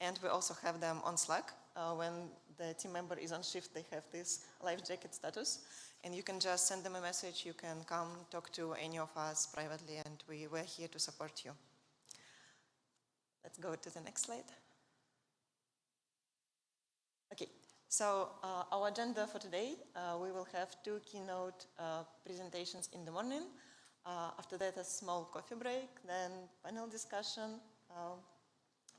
and we also have them on Slack. When the team member is on shift, they have this life jacket status, and you can just send them a message. You can come talk to any of us privately, and we're here to support you. Let's go to the next slide. Okay, so our agenda for today, we will have 2 keynote presentations in the morning. After that, a small coffee break, then panel discussion,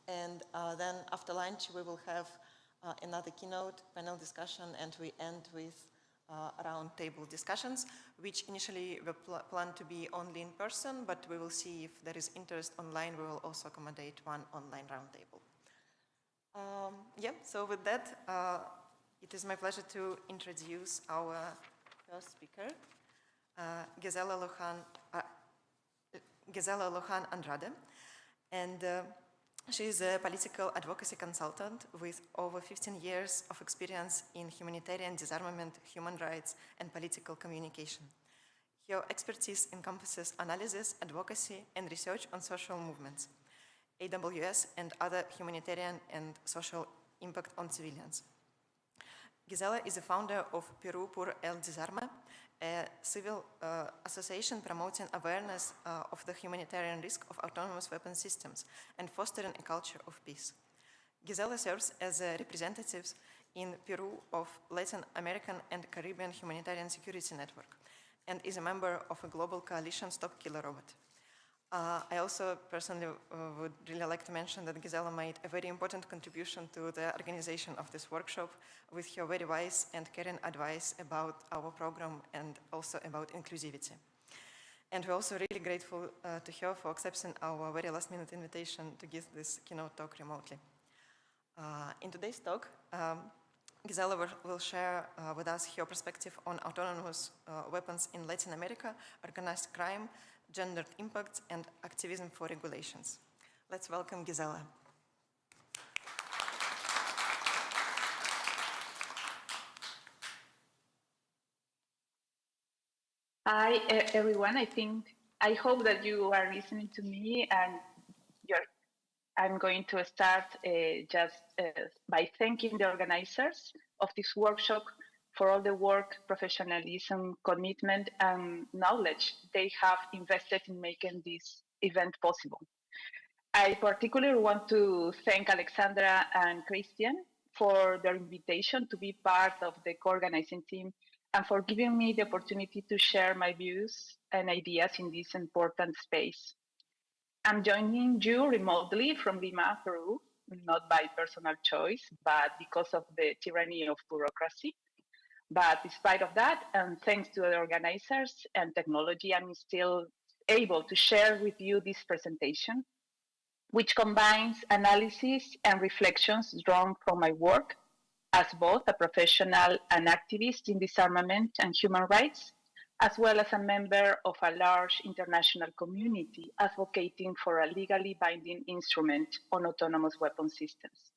and then after lunch, we will have another keynote, panel discussion, and we end with roundtable discussions, which initially were planned to be only in person, but we will see if there is interest online. We will also accommodate one online roundtable. Yeah, so with that, it is my pleasure to introduce our first speaker, Gisela Luján Andrade. And she is a political advocacy consultant with over 15 years of experience in humanitarian disarmament, human rights, and political communication. Her expertise encompasses analysis, advocacy, and research on social movements, AWS, and other humanitarian and social impact on civilians. Gisela is the founder of Perú por el Desarme, a civil association promoting awareness of the humanitarian risk of autonomous weapon systems and fostering a culture of peace. Gisela serves as a representative in Peru of Latin American and Caribbean Humanitarian Security Network and is a member of a global coalition Stop Killer Robot. I also personally would really like to mention that Gisela made a very important contribution to the organization of this workshop with her very wise and caring advice about our program and also about inclusivity. And we're also really grateful to her for accepting our very last-minute invitation to give this keynote talk remotely. In today's talk, Gisela will share with us her perspective on autonomous weapons in Latin America, organized crime, gendered impact, and activism for regulations. Let's welcome Gisela. Hi, everyone. I hope that you are listening to me, and I'm going to start by thanking the organizers of this workshop for all the work, professionalism, commitment, and knowledge they have invested in making this event possible. I particularly want to thank Alexandra and Christian for their invitation to be part of the co-organizing team and for giving me the opportunity to share my views and ideas in this important space. I'm joining you remotely from Lima, Peru, not by personal choice, but because of the tyranny of bureaucracy. But despite of that, and thanks to the organizers and technology, I'm still able to share with you this presentation, which combines analysis and reflections drawn from my work as both a professional and activist in disarmament and human rights, as well as a member of a large international community advocating for a legally binding instrument on autonomous weapon systems.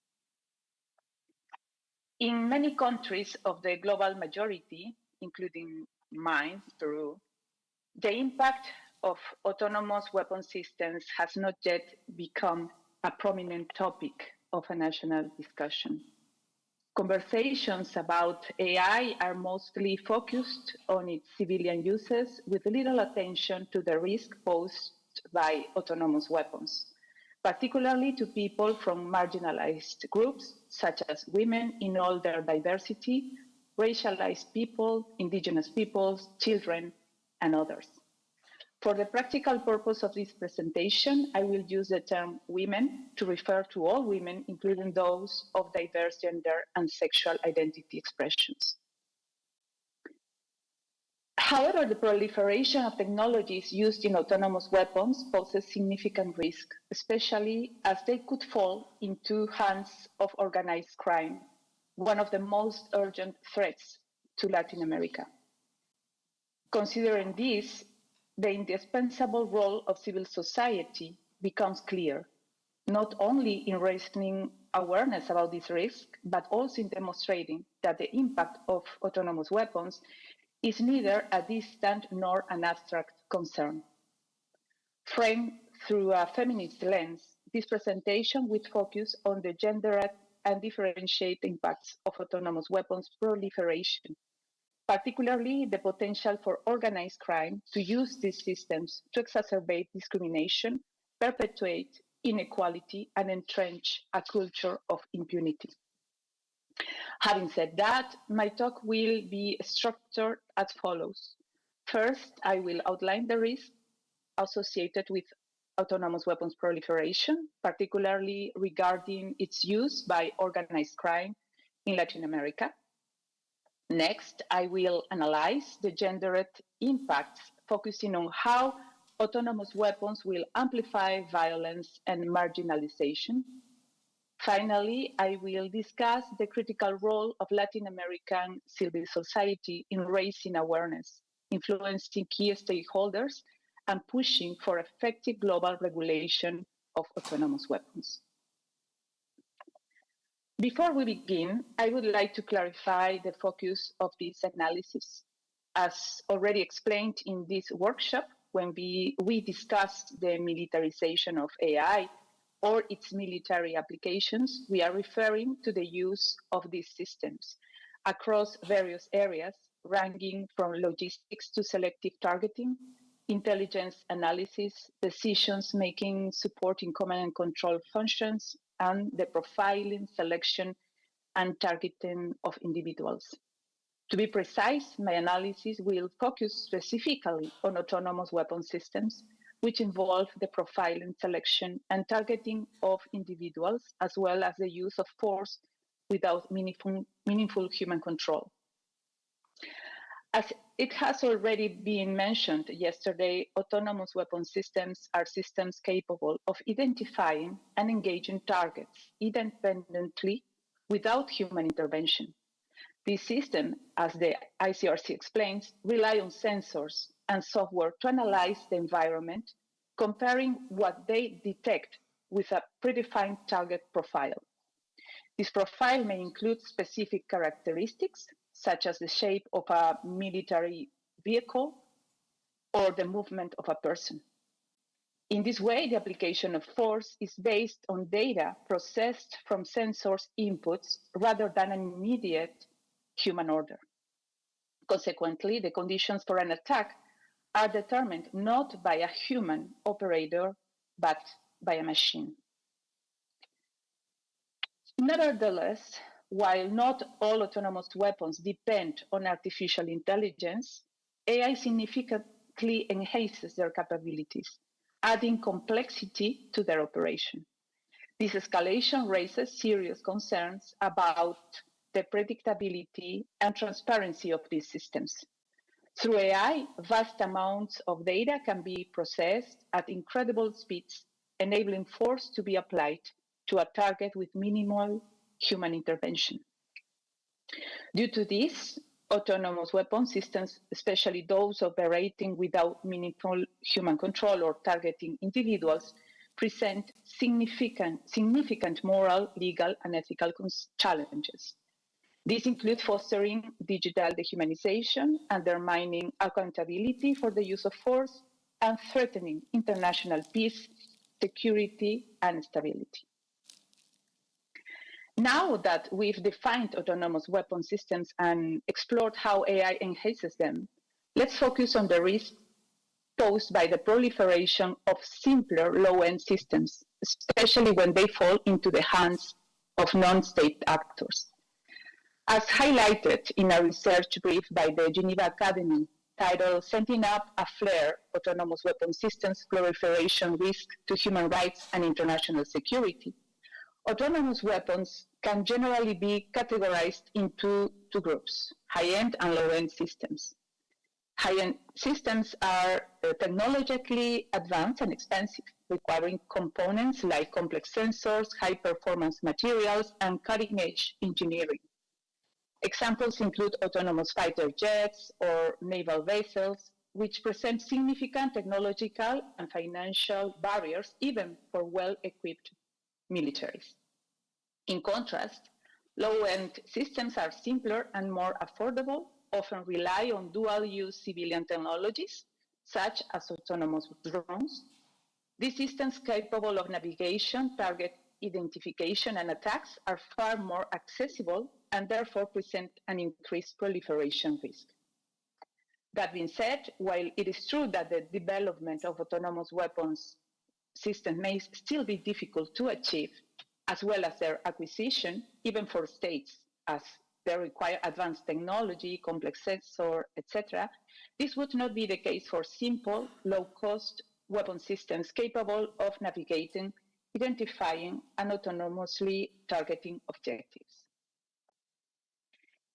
In many countries of the global majority, including mine, Peru, the impact of autonomous weapon systems has not yet become a prominent topic of a national discussion. Conversations about AI are mostly focused on its civilian uses with little attention to the risk posed by autonomous weapons, particularly to people from marginalized groups such as women in all their diversity, racialized people, indigenous peoples, children, and others. For the practical purpose of this presentation, I will use the term women to refer to all women, including those of diverse gender and sexual identity expressions. However, the proliferation of technologies used in autonomous weapons poses significant risk, especially as they could fall into hands of organized crime, one of the most urgent threats to Latin America. Considering this, the indispensable role of civil society becomes clear, not only in raising awareness about this risk, but also in demonstrating that the impact of autonomous weapons is neither a distant nor an abstract concern. Framed through a feminist lens, this presentation will focus on the gender and differentiate impacts of autonomous weapons proliferation, particularly the potential for organized crime to use these systems to exacerbate discrimination, perpetuate inequality, and entrench a culture of impunity. Having said that, my talk will be structured as follows. First, I will outline the risks associated with autonomous weapons proliferation, particularly regarding its use by organized crime in Latin America. Next, I will analyze the gendered impacts, focusing on how autonomous weapons will amplify violence and marginalization. Finally, I will discuss the critical role of Latin American civil society in raising awareness, influencing key stakeholders, and pushing for effective global regulation of autonomous weapons. Before we begin, I would like to clarify the focus of this analysis. As already explained in this workshop, when we discussed the militarization of AI or its military applications, we are referring to the use of these systems across various areas, ranging from logistics to selective targeting, intelligence analysis, decisions making, supporting command and control functions, and the profiling, selection, and targeting of individuals. To be precise, my analysis will focus specifically on autonomous weapon systems, which involve the profiling, selection, and targeting of individuals, as well as the use of force without meaningful human control. As it has already been mentioned yesterday, autonomous weapon systems are systems capable of identifying and engaging targets independently without human intervention. This system, as the ICRC explains, rely on sensors and software to analyze the environment, comparing what they detect with a predefined target profile. This profile may include specific characteristics, such as the shape of a military vehicle or the movement of a person. In this way, the application of force is based on data processed from sensors' inputs rather than an immediate human order. Consequently, the conditions for an attack are determined not by a human operator, but by a machine. Nevertheless, while not all autonomous weapons depend on artificial intelligence, AI significantly enhances their capabilities, adding complexity to their operation. This escalation raises serious concerns about the predictability and transparency of these systems. Through AI, vast amounts of data can be processed at incredible speeds, enabling force to be applied to a target with minimal human intervention. Due to this, autonomous weapon systems, especially those operating without meaningful human control or targeting individuals, present significant moral, legal, and ethical challenges. These include fostering digital dehumanization, undermining accountability for the use of force, and threatening international peace, security, and stability. Now that we've defined autonomous weapon systems and explored how AI enhances them, let's focus on the risks posed by the proliferation of simpler low-end systems, especially when they fall into the hands of non-state actors. As highlighted in a research brief by the Geneva Academy titled Setting Up a Flare, Autonomous Weapon Systems Proliferation Risk to Human Rights and International Security, autonomous weapons can generally be categorized into two groups, high-end and low-end systems. High-end systems are technologically advanced and expensive, requiring components like complex sensors, high-performance materials, and cutting-edge engineering. Examples include autonomous fighter jets or naval vessels, which present significant technological and financial barriers even for well-equipped militaries. In contrast, low-end systems are simpler and more affordable, often rely on dual-use civilian technologies, such as autonomous drones, These systems capable of navigation, target identification, and attacks are far more accessible and therefore present an increased proliferation risk. That being said, while it is true that the development of autonomous weapons systems may still be difficult to achieve, as well as their acquisition, even for states, as they require advanced technology, complex sensor, etc., this would not be the case for simple, low-cost weapon systems capable of navigating, identifying, and autonomously targeting objectives.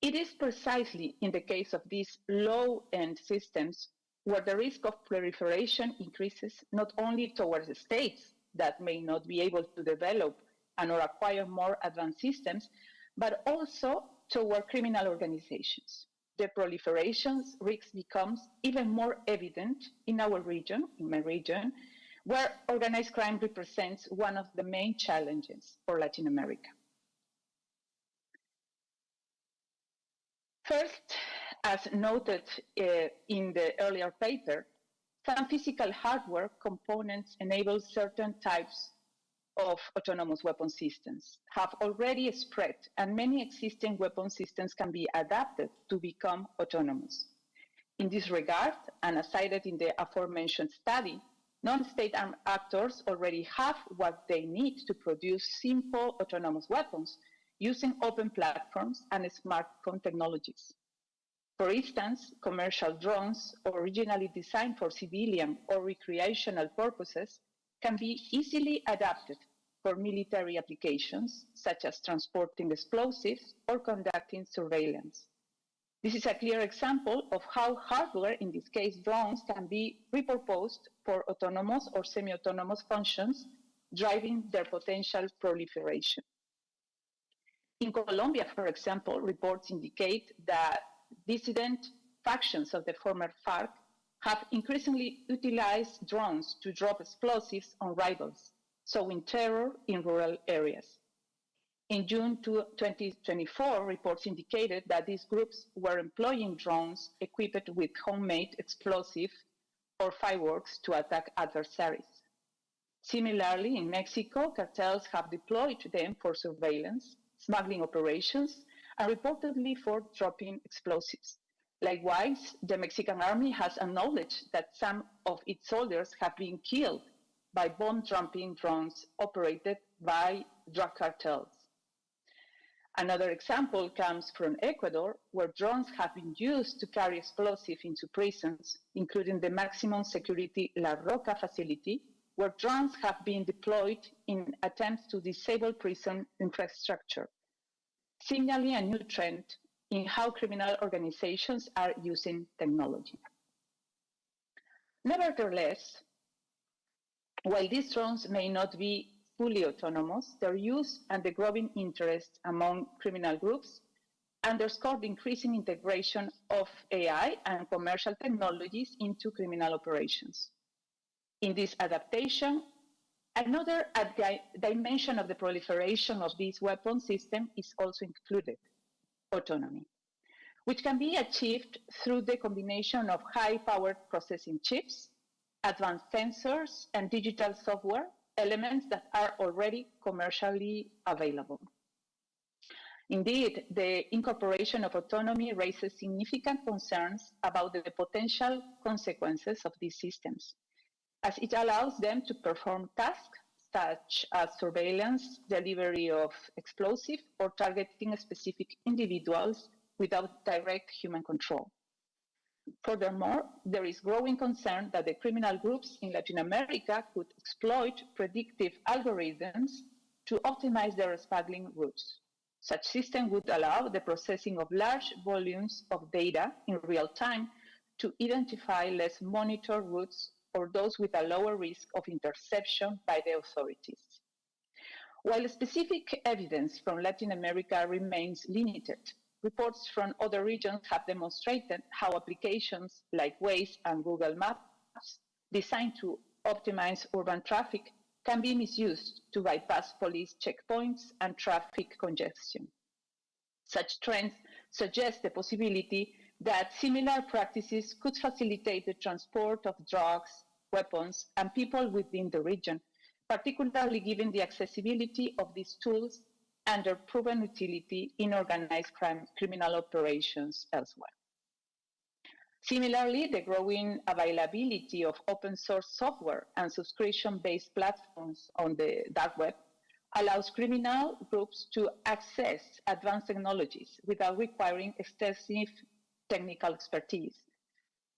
It is precisely in the case of these low-end systems where the risk of proliferation increases not only towards the states that may not be able to develop and or acquire more advanced systems, but also toward criminal organizations. The proliferation risk becomes even more evident in our region, in my region, where organized crime represents one of the main challenges for Latin America. First, as noted in the earlier paper, some physical hardware components enable certain types of autonomous weapon systems have already spread, and many existing weapon systems can be adapted to become autonomous. In this regard, and as cited in the aforementioned study, non-state armed actors already have what they need to produce simple autonomous weapons using open platforms and smartphone technologies. For instance, commercial drones, originally designed for civilian or recreational purposes, can be easily adapted for military applications, such as transporting explosives or conducting surveillance. This is a clear example of how hardware, in this case drones, can be repurposed for autonomous or semi-autonomous functions, driving their potential proliferation. In Colombia, for example, reports indicate that dissident factions of the former FARC have increasingly utilized drones to drop explosives on rivals, sowing terror in rural areas. In June 2024, reports indicated that these groups were employing drones equipped with homemade explosives or fireworks to attack adversaries. Similarly, in Mexico, cartels have deployed them for surveillance, smuggling operations, and reportedly for dropping explosives. Likewise, the Mexican army has acknowledged that some of its soldiers have been killed by bomb-dropping drones operated by drug cartels. Another example comes from Ecuador, where drones have been used to carry explosives into prisons, including the maximum security La Roca facility, where drones have been deployed in attempts to disable prison infrastructure, signaling a new trend in how criminal organizations are using technology. Nevertheless, while these drones may not be fully autonomous, their use and the growing interest among criminal groups underscore the increasing integration of AI and commercial technologies into criminal operations. In this adaptation, another dimension of the proliferation of this weapon system is also included: autonomy, which can be achieved through the combination of high-powered processing chips, advanced sensors, and digital software, elements that are already commercially available. Indeed, the incorporation of autonomy raises significant concerns about the potential consequences of these systems, as it allows them to perform tasks such as surveillance, delivery of explosives, or targeting specific individuals without direct human control. Furthermore, there is growing concern that the criminal groups in Latin America could exploit predictive algorithms to optimize their smuggling routes. Such systems would allow the processing of large volumes of data in real time to identify less monitored routes or those with a lower risk of interception by the authorities. While specific evidence from Latin America remains limited, reports from other regions have demonstrated how applications like Waze and Google Maps, designed to optimize urban traffic, can be misused to bypass police checkpoints and traffic congestion. Such trends suggest the possibility that similar practices could facilitate the transport of drugs weapons and people within the region, particularly given the accessibility of these tools and their proven utility in organized criminal operations elsewhere. Similarly, the growing availability of open source software and subscription-based platforms on the dark web allows criminal groups to access advanced technologies without requiring extensive technical expertise,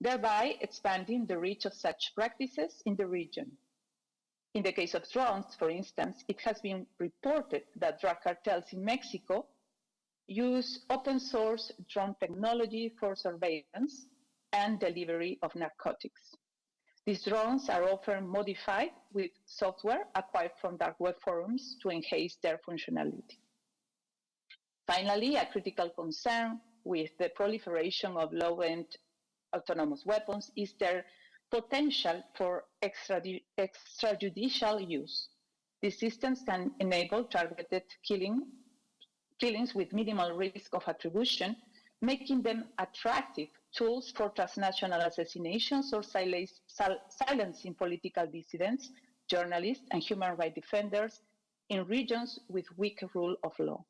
thereby expanding the reach of such practices in the region. In the case of drones, for instance, it has been reported that drug cartels in Mexico use open source drone technology for surveillance and delivery of narcotics. These drones are often modified with software acquired from dark web forums to enhance their functionality. Finally, a critical concern with the proliferation of low-end autonomous weapons is their potential for extrajudicial use. These systems can enable targeted killings with minimal risk of attribution, making them attractive tools for transnational assassinations or silencing political dissidents, journalists, and human rights defenders in regions with weak rule of law.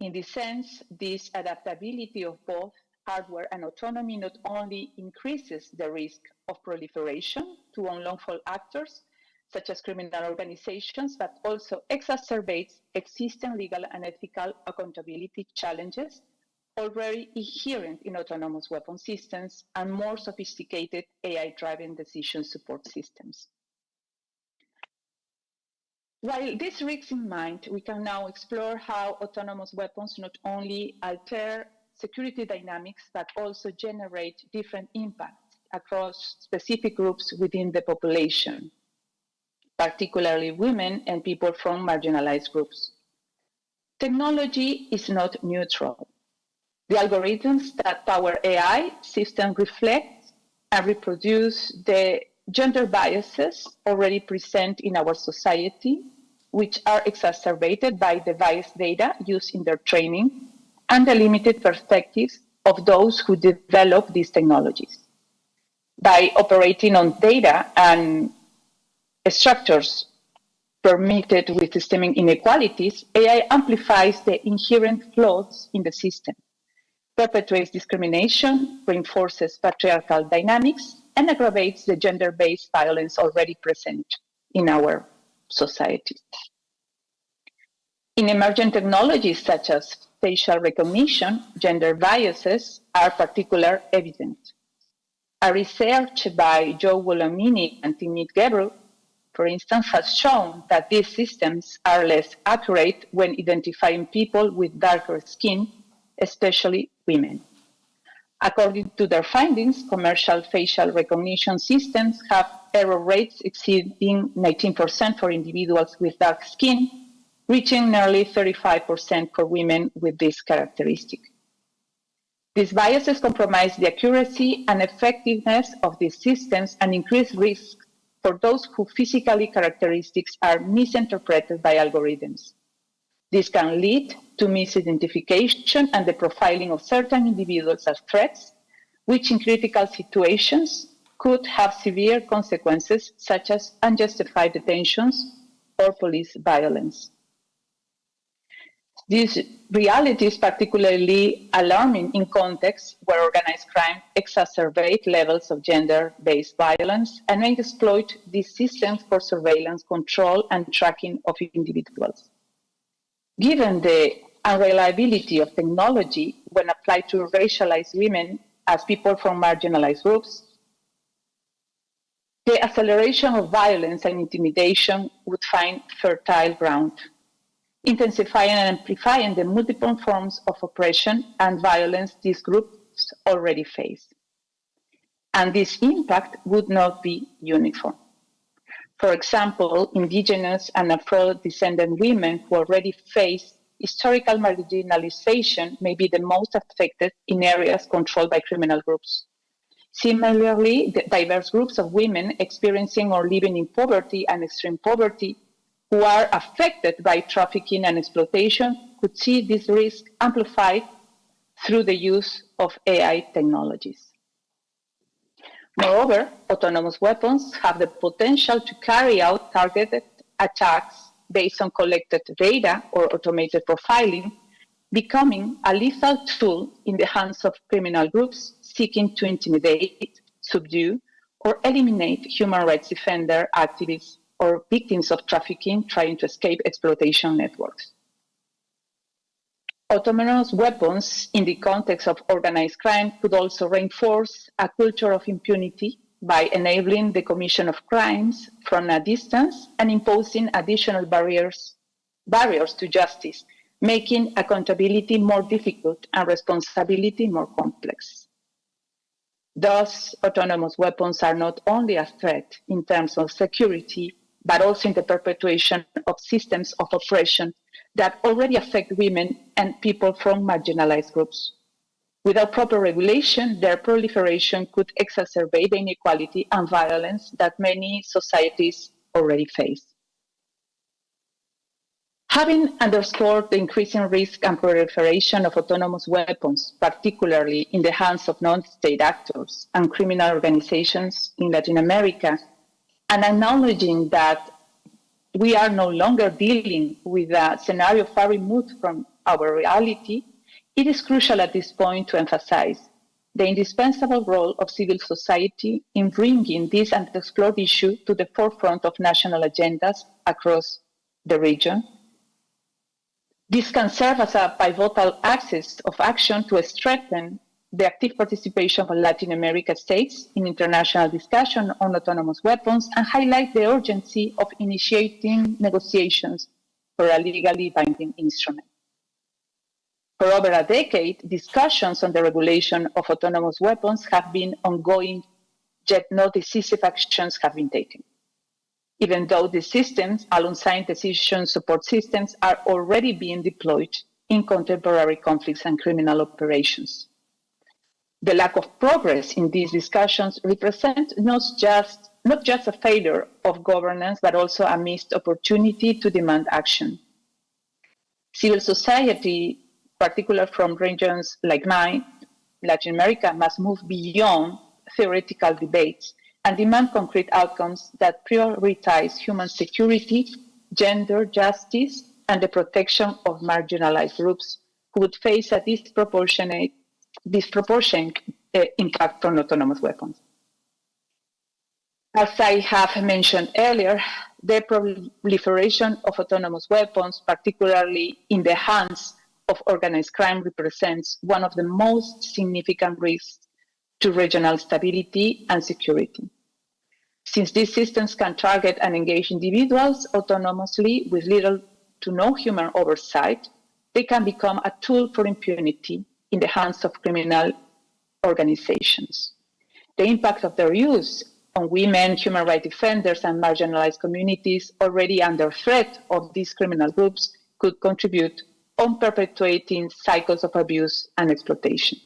In this sense, this adaptability of both hardware and autonomy not only increases the risk of proliferation to unlawful actors, such as criminal organizations, but also exacerbates existing legal and ethical accountability challenges already inherent in autonomous weapon systems and more sophisticated AI-driven decision support systems. While this risks in mind, we can now explore how autonomous weapons not only alter security dynamics, but also generate different impacts across specific groups within the population, particularly women and people from marginalized groups. Technology is not neutral. The algorithms that power AI systems reflect and reproduce the gender biases already present in our society, which are exacerbated by the biased data used in their training and the limited perspectives of those who develop these technologies. By operating on data and structures permitted with systemic inequalities, AI amplifies the inherent flaws in the system, perpetuates discrimination, reinforces patriarchal dynamics, and aggravates the gender-based violence already present in our society. In emergent technologies such as facial recognition, gender biases are particularly evident. A research by Joe Wolomini and Timnit Gebru, for instance, has shown that these systems are less accurate when identifying people with darker skin, especially women. According to their findings, commercial facial recognition systems have error rates exceeding 19% for individuals with dark skin, reaching nearly 35% for women with this characteristic. These biases compromise the accuracy and effectiveness of these systems and increase risk for those whose physical characteristics are misinterpreted by algorithms. This can lead to misidentification and the profiling of certain individuals as threats, which in critical situations could have severe consequences, such as unjustified detentions or police violence. This reality is particularly alarming in contexts where organized crime exacerbates levels of gender-based violence and may exploit these systems for surveillance, control, and tracking of individuals. Given the unreliability of technology when applied to racialized women as people from marginalized groups, the acceleration of violence and intimidation would find fertile ground, intensifying and amplifying the multiple forms of oppression and violence these groups already face. And this impact would not be uniform. For example, indigenous and Afro-descendant women who already face historical marginalization may be the most affected in areas controlled by criminal groups. Similarly, the diverse groups of women experiencing or living in poverty and extreme poverty who are affected by trafficking and exploitation could see this risk amplified through the use of AI technologies. Moreover, autonomous weapons have the potential to carry out targeted attacks based on collected data or automated profiling, becoming a lethal tool in the hands of criminal groups seeking to intimidate, subdue, or eliminate human rights defender, activists, or victims of trafficking trying to escape exploitation networks. Autonomous weapons in the context of organized crime could also reinforce a culture of impunity by enabling the commission of crimes from a distance and imposing additional barriers to justice, making accountability more difficult and responsibility more complex. Thus, autonomous weapons are not only a threat in terms of security, but also in the perpetuation of systems of oppression that already affect women and people from marginalized groups. Without proper regulation, their proliferation could exacerbate the inequality and violence that many societies already face. Having underscored the increasing risk and proliferation of autonomous weapons, particularly in the hands of non-state actors and criminal organizations in Latin America, and acknowledging that we are no longer dealing with a scenario far removed from our reality, it is crucial at this point to emphasize the indispensable role of civil society in bringing this unexplored issue to the forefront of national agendas across the region. This can serve as a pivotal axis of action to strengthen the active participation of Latin American states in international discussion on autonomous weapons and highlight the urgency of initiating negotiations for a legally binding instrument. For over a decade, discussions on the regulation of autonomous weapons have been ongoing, yet no decisive actions have been taken. Even though these systems, alongside decision support systems, are already being deployed in contemporary conflicts and criminal operations. The lack of progress in these discussions represents not just a failure of governance, but also a missed opportunity to demand action. Civil society, particularly from regions like mine, Latin America, must move beyond theoretical debates and demand concrete outcomes that prioritize human security, gender justice, and the protection of marginalized groups who would face a disproportionate impact from autonomous weapons. As I have mentioned earlier, the proliferation of autonomous weapons, particularly in the hands of organized crime, represents one of the most significant risks to regional stability and security. Since these systems can target and engage individuals autonomously with little to no human oversight, they can become a tool for impunity in the hands of criminal organizations. The impact of their use on women, human rights defenders, and marginalized communities already under threat of these criminal groups could contribute on perpetuating cycles of abuse and exploitation.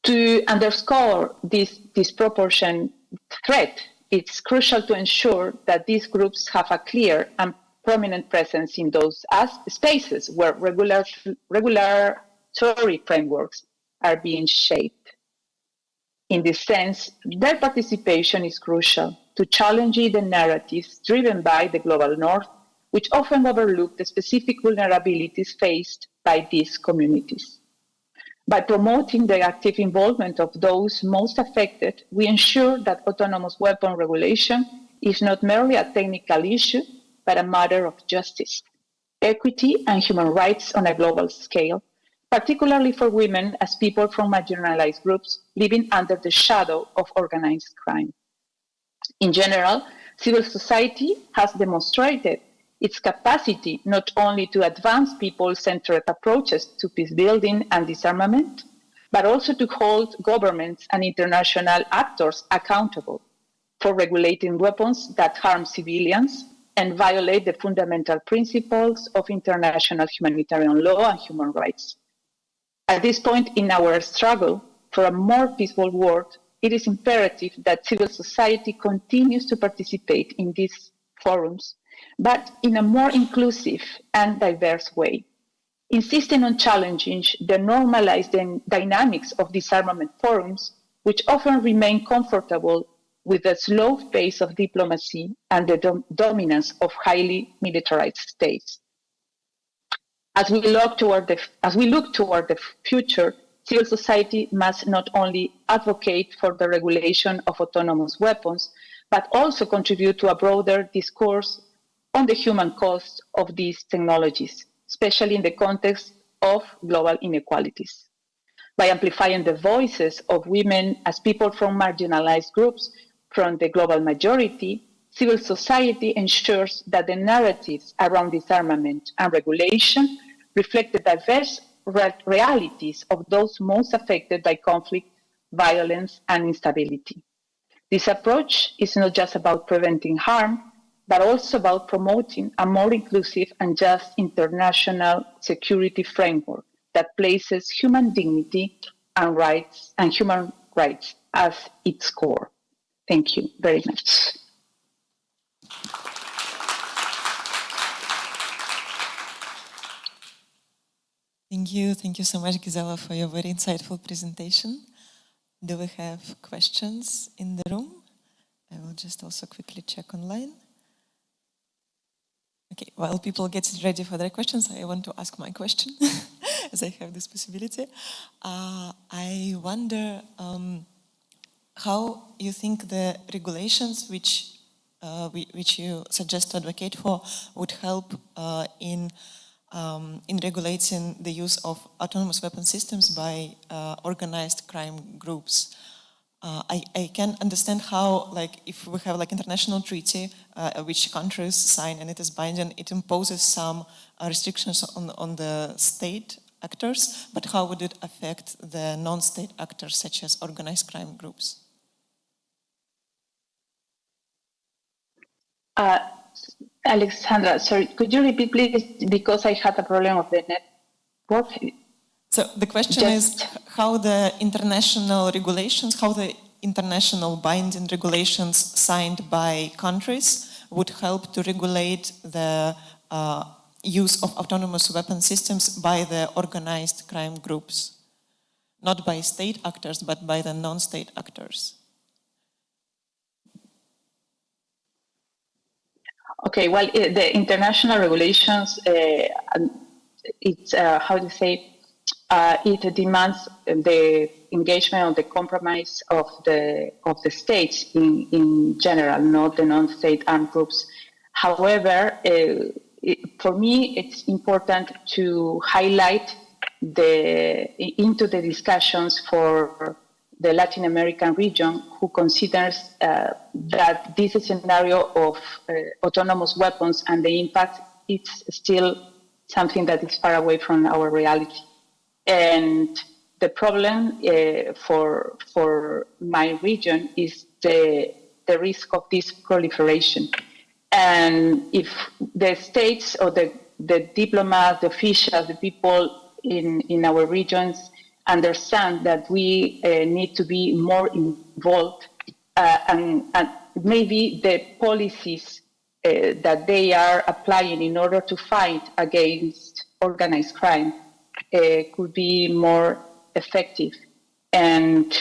To underscore this disproportionate threat, it's crucial to ensure that these groups have a clear and prominent presence in those spaces where regulatory frameworks are being shaped. In this sense, their participation is crucial to challenge the narratives driven by the global north, which often overlook the specific vulnerabilities faced by these communities. By promoting the active involvement of those most affected, we ensure that autonomous weapon regulation is not merely a technical issue, but a matter of justice, equity, and human rights on a global scale, particularly for women as people from marginalized groups living under the shadow of organized crime. In general, civil society has demonstrated its capacity not only to advance people-centered approaches to peace building and disarmament, but also to hold governments and international actors accountable for regulating weapons that harm civilians and violate the fundamental principles of international humanitarian law and human rights. At this point in our struggle for a more peaceful world, it is imperative that civil society continues to participate in these forums, but in a more inclusive and diverse way, insisting on challenging the normalized dynamics of disarmament forums which often remain comfortable with the slow pace of diplomacy and the dominance of highly militarized states. As we look toward the future, civil society must not only advocate for the regulation of autonomous weapons, but also contribute to a broader discourse on the human cost of these technologies, especially in the context of global inequalities. By amplifying the voices of women as people from marginalized groups from the global majority, civil society ensures that the narratives around disarmament and regulation reflect the diverse realities of those most affected by conflict, violence, and instability. This approach is not just about preventing harm, but also about promoting a more inclusive and just international security framework that places human dignity and human rights as its core. Thank you very much. Thank you so much, Gisela, for your very insightful presentation. Do we have questions in the room? I will just also quickly check online. Okay, while people get ready for their questions, I want to ask my question, as I have this possibility. I wonder how you think the regulations which you suggest to advocate for would help in regulating the use of autonomous weapon systems by organized crime groups. I can understand how, like, if we have like international treaty which countries sign and it is binding, it imposes some restrictions on the state actors, but how would it affect the non-state actors such as organized crime groups? Alexandra, sorry, could you repeat please, because I had a problem with the network? So the question is how the international regulations, how the international binding regulations signed by countries would help to regulate the use of autonomous weapon systems by the organized crime groups, not by state actors, but by the non-state actors. Okay, well, the international regulations, it's how to say, it demands the engagement or the compromise of the states in general, not the non-state armed groups. However, for me, it's important to highlight into the discussions for the Latin American region, who considers that this scenario of autonomous weapons and the impact, it's still something that is far away from our reality. And the problem for my region is the risk of this proliferation. And if the states or the diplomats, the officials, the people in our regions understand that we need to be more involved, and maybe the policies that they are applying in order to fight against organized crime could be more effective. And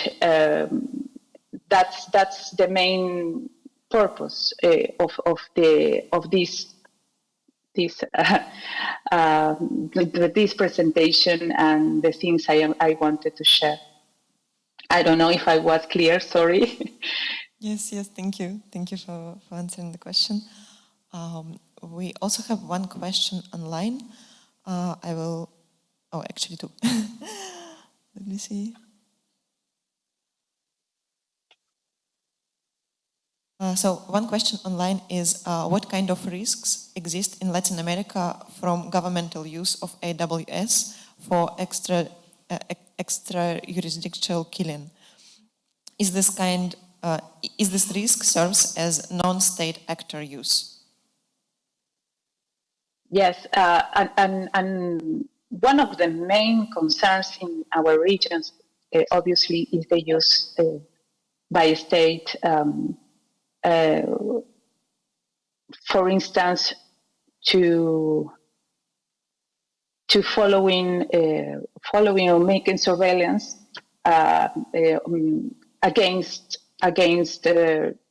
that's the main purpose of this presentation and the things I wanted to share. I don't know if I was clear, sorry. Yes, thank you. Thank you for answering the question. We also have one question online. Actually two. Let me see. So one question online is, what kind of risks exist in Latin America from governmental use of AWS for extra-jurisdictional killing? Is this risk serves as non-state actor use? Yes, and one of the main concerns in our regions, obviously, is the use by state. For instance, to following or making surveillance against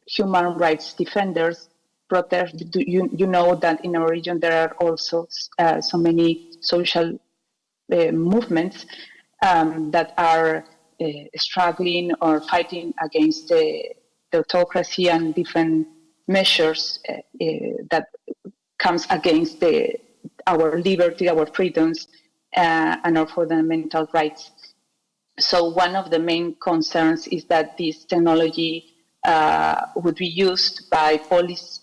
human rights defenders, protest. You know that in our region there are also so many social movements that are struggling or fighting against the autocracy and different measures that comes against our liberty, our freedoms, and our fundamental rights. So one of the main concerns is that this technology would be used by police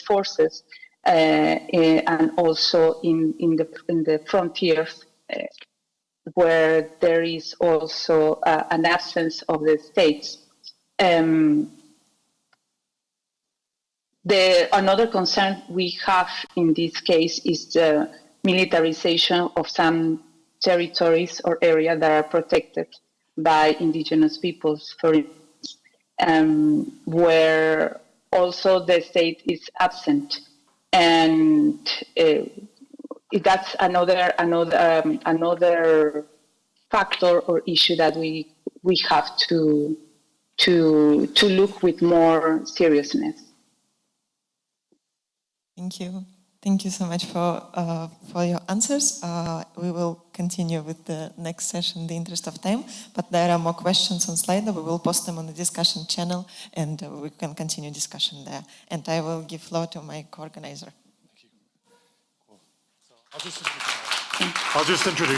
forces and also in the frontiers where there is also an absence of the states. Another concern we have in this case is the militarization of some territories or areas that are protected by indigenous peoples, for instance, where also the state is absent, and that's another factor or issue that we have to look with more seriousness. Thank you. Thank you so much for your answers. We will continue with the next session in the interest of time, but there are more questions on Slido. We will post them on the discussion channel and we can continue discussion there. And I will give floor to my co-organizer. Thank you. Cool. So I'll just introduce